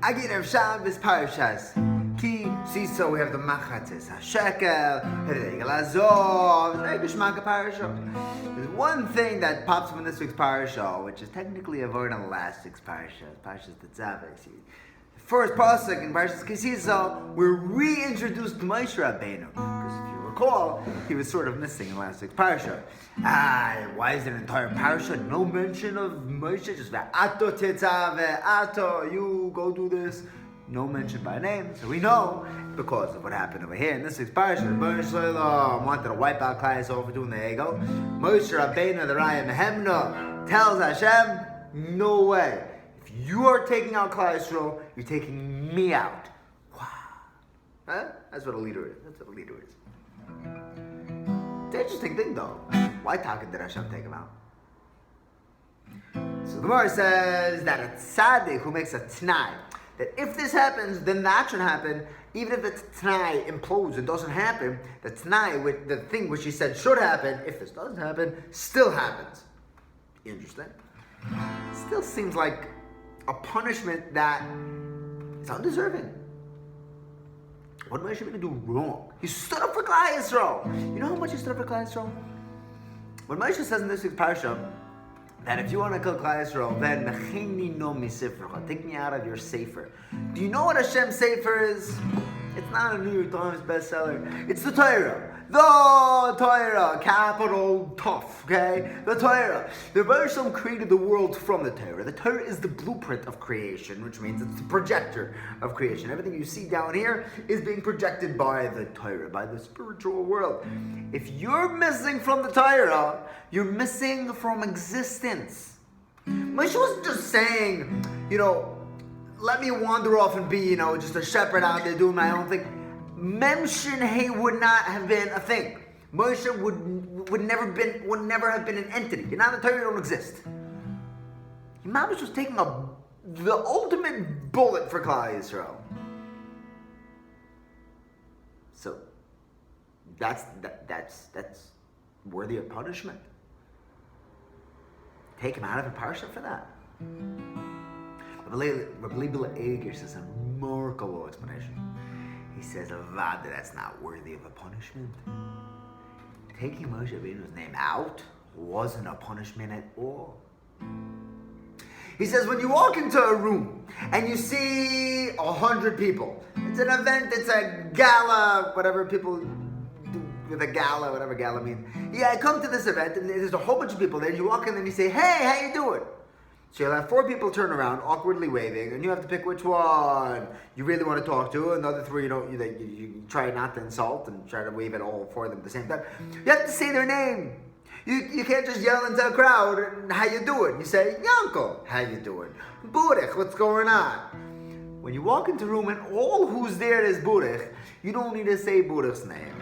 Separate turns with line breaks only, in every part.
Agin of Shabbos Parshas. Ki Sisa, we have the Machatzis, HaShekel, Regel Azov, Regishmaka Parasha. There's one thing that pops up in this week's Parasha, which is technically a Vort on last week's Parasha, Parshas Tetzaveh. The first pasuk in Parshas Ki Sisa, we're reintroduced to Moshe Rabbeinu. Because if you recall, he was sort of missing in last week's Parasha. Why is there an entire Parasha? No mention of Moshe, just Ato Tetzaveh, Ato, you go do this. No mention by name, so we know because of what happened over here in this week's parasha. Moshe wanted to wipe out Klal Yisrael for doing the ego. Moshe Rabbeinu, the Raya Mehemna, tells Hashem, "No way! If you are taking out Klal Yisrael, you're taking me out." Wow, huh? That's what a leader is. That's what a leader is. It's an interesting thing, though. Why did Hashem take him out? So the Gemara says that a tzaddik who makes a t'nai, that if this happens, then that should happen. Even if the t'nai implodes and doesn't happen, the t'nai, with the thing which he said should happen, if this doesn't happen, still happens. Interesting. Still seems like a punishment that is undeserving. What did Moshe Rabbeinu do wrong? He stood up for Klal Yisrael. You know how much he stood up for Klal Yisrael? When Moshe says in this week's parasha, that if you want to kill Klal Yisrael, then mechini no misifrecha, take me out of your sefer. Do you know what Hashem's sefer is? It's not a New York Times bestseller. It's the Torah. The Torah, capital tough, okay? The Torah. The Parshas created the world from the Torah. The Torah is the blueprint of creation, which means it's the projector of creation. Everything you see down here is being projected by the Torah, by the spiritual world. If you're missing from the Torah, you're missing from existence. Moshe wasn't just saying, let me wander off and be, just a shepherd out there doing my own thing. Memshin Hay would not have been a thing. Moshe would never have been an entity. Now the Torah don't exist. Imam was taking the ultimate bullet for Klal Yisrael. So that's worthy of punishment. Take him out of a parsha for that. Rabbi Leibel Eger says a remarkable explanation. He says, Avad, that's not worthy of a punishment. Taking Moshe Rabbeinu's name out wasn't a punishment at all. He says, when you walk into a room and you see 100 people, it's an event, it's a gala, whatever people do with a gala, whatever gala means. Yeah, I come to this event and there's a whole bunch of people there. You walk in and you say, hey, how you doing? So you'll have 4 people turn around, awkwardly waving, and you have to pick which one you really want to talk to, and the other 3 you try not to insult and try to wave at all 4 of them at the same time. You have to say their name. You can't just yell into a crowd, how you doing? You say, Yanko, how you doing? Burech, what's going on? When you walk into a room and all who's there is Burech, you don't need to say Burech's name.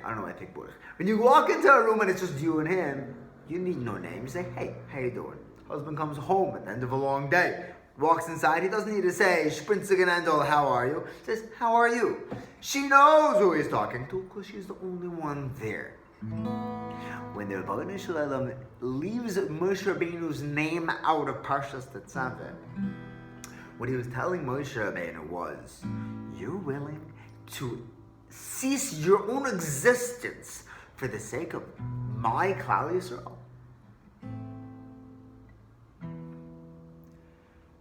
I don't know why I pick Burech. When you walk into a room and it's just you and him, you need no name. You say, hey, how you doing? Husband comes home at the end of a long day, walks inside. He doesn't need to say, Sprinzigenendel, how are you? He says, how are you? She knows who he's talking to because she's the only one there. When the Rebbeinu Shalom leaves Moshe Rabbeinu's name out of Parshas Tetzaveh, what he was telling Moshe Rabbeinu was, you're willing to cease your own existence for the sake of my Klal Yisrael?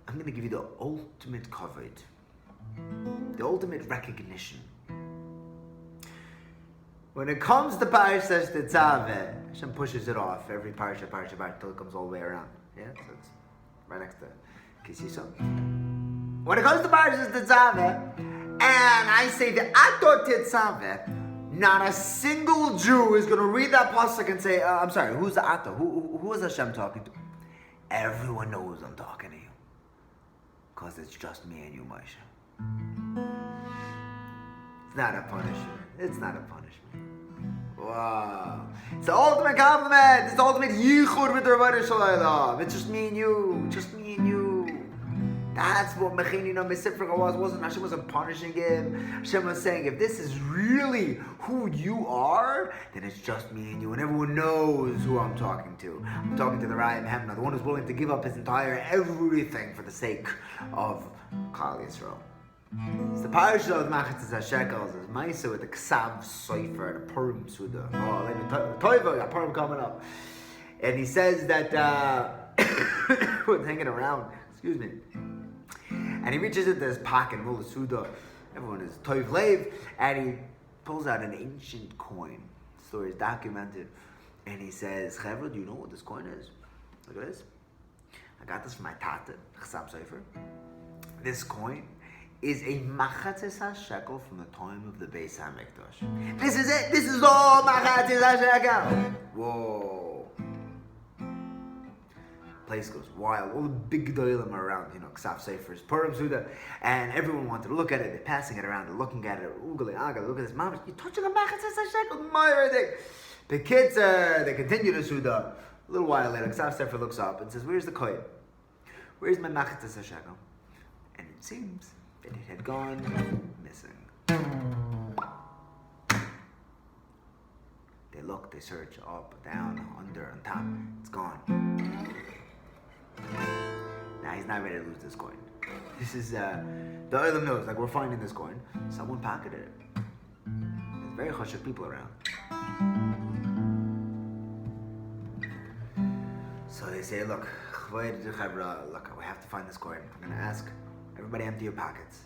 I'm going to give you the ultimate kavod, the ultimate recognition. When it comes to Parshas Tetzaveh, Hashem pushes it off every parsha until it comes all the way around. Yeah, so it's right next to Ki Sisa. When it comes to Parshas Tetzaveh, and I say the Ato Tetzaveh, not a single Jew is going to read that pasuk and say, I'm sorry, who's the Ato? Who is Hashem talking to? Everyone knows I'm talking to you. Because it's just me and you, Moshe. It's not a punishment. It's not a punishment. Wow. It's the ultimate compliment. It's the ultimate yichud with the Rebbeinu Shalom. It's just me and you. Just me and you. That's what Mechinina Mesifrika wasn't. Hashem wasn't punishing him. Hashem was saying, if this is really who you are, then it's just me and you, and everyone knows who I'm talking to. I'm talking to the Raya Mehemna, the one who's willing to give up his entire everything for the sake of Klal Yisrael. It's the Parshas of Machatzis HaShekels is Maisa with the Ksav Sofer, the Purim Suda. Oh, Toivo, got Purim coming up. And he says that, was hanging around, excuse me. And he reaches into his pocket, Mula Suda. Everyone is Toiv Lev. And he pulls out an ancient coin. The story is documented. And he says, Chevra, do you know what this coin is? Look at this. I got this from my tata, Ksav Sofer. This coin is a Machatzis HaShekel from the time of the Beis HaMikdash. This is it. This is all Machatzis HaShekel. Whoa. Place goes wild. All the big doilim are around, Ksav Sefer's Purim Suda, and everyone wanted to look at it. They're passing it around. They're looking at it. Oogly aga, look at this. Mom, you're touching a Machatzis HaShekel. The kids, they continue to Suda. A little while later, Ksav Sefer looks up and says, "Where's the coin? Where's my Machatzis HaShekel?" And it seems that it had gone missing. They look, they search up, down, under, on top. It's gone. Now he's not ready to lose this coin. This is, the Olam knows, like we're finding this coin. Someone pocketed it. There's very chashuv people around. So they say, look, we have to find this coin. I'm going to ask everybody empty your pockets.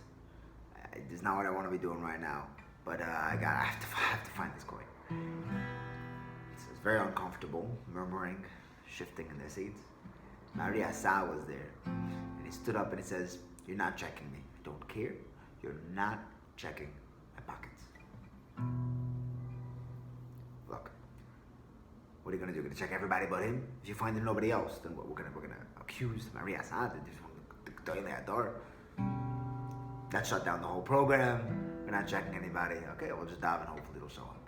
This is not what I want to be doing right now, but I have to find this coin. So it's very uncomfortable, murmuring, shifting in their seats. Maria Sa was there, and he stood up and he says, "You're not checking me. I don't care. You're not checking my pockets. Look, what are you gonna do? You're gonna check everybody but him? If you find nobody else, then what? We're gonna accuse Maria Sa. That shut down the whole program. We're not checking anybody. Okay, we'll just dive and hopefully it'll show up."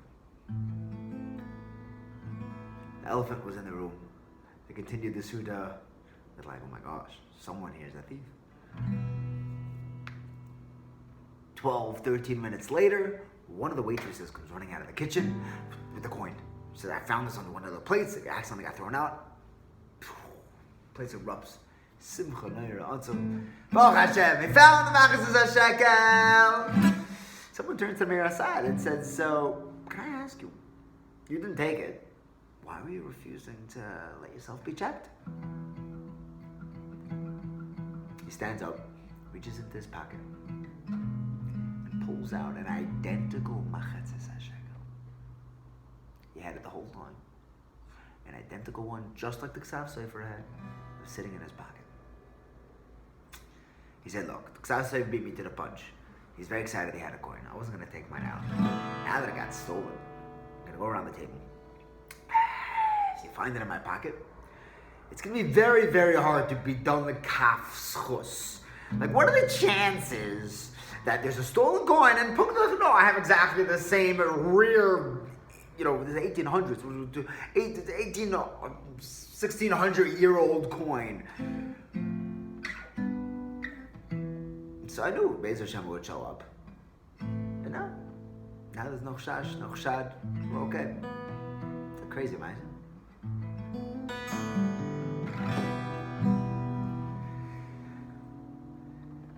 The elephant was in the room. They continued the Suda. They're like, oh my gosh, someone here is a thief. 12, 13 minutes later, one of the waitresses comes running out of the kitchen with the coin. She said, I found this on one of the plates. It accidentally got thrown out. Place erupts. Simcha Neira Atzum. Baruch Hashem, he found the Machatzis HaShekel. Someone turns to Meir Assad and says, so, can I ask you, you didn't take it. Why were you refusing to let yourself be checked? He stands up, reaches into his pocket, and pulls out an identical Machatzis HaShekel. He had it the whole time. An identical one, just like the Ksav Sefer had, was sitting in his pocket. He said, look, the Ksav Sefer beat me to the punch. He's very excited he had a coin. I wasn't going to take mine out. Now that it got stolen, I'm going to go around the table. You find it in my pocket, it's going to be very, very hard to be done with kaf schus. Like, what are the chances that there's a stolen coin and no, I have exactly the same rare, the 1800s, 1600-year-old coin. So I knew Be'ez Hashem would show up. And now there's no chash, no chshad, we're okay. It's crazy, man.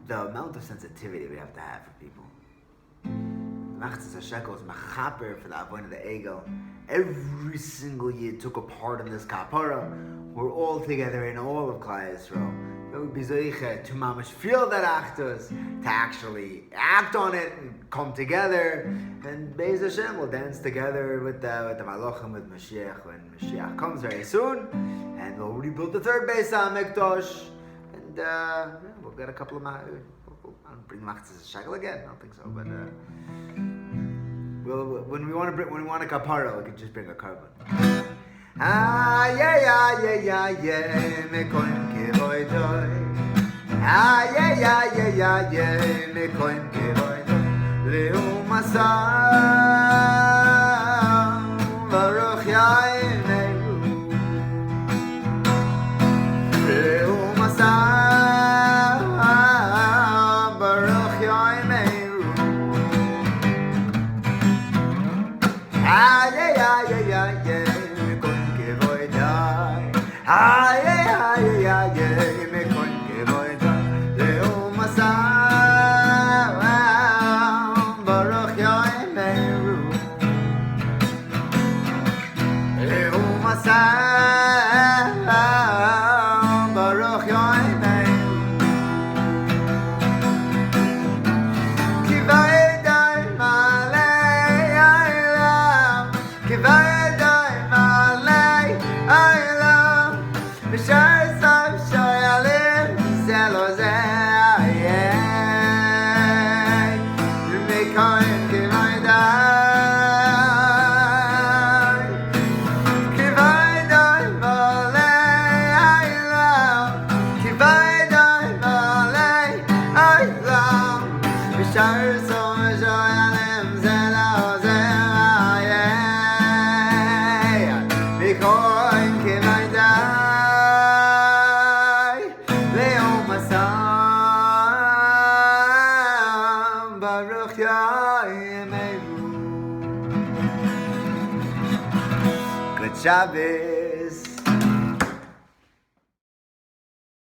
The amount of sensitivity we have to have for people. Machatzis HaShekel is machaper for the avoin of the egel. Every single year took a part in this kapara. We're all together in all of Klal Yisrael. It would be zoiche to mamash feel that actus, to actually act on it and come together. And Be'ez Hashem will dance together with the Malachim, with Mashiach, when Mashiach comes very soon. And we'll rebuild the third Beis HaMikdash. And we'll get a couple of I'll bring Machatzis HaShekel again. I don't think so, but when we want a kapara, we can just bring a carbon. Me koin kevoy doy. Me koin kevoy doy. Leu masam baruch yaimenu. Leu masam Good Shabbos.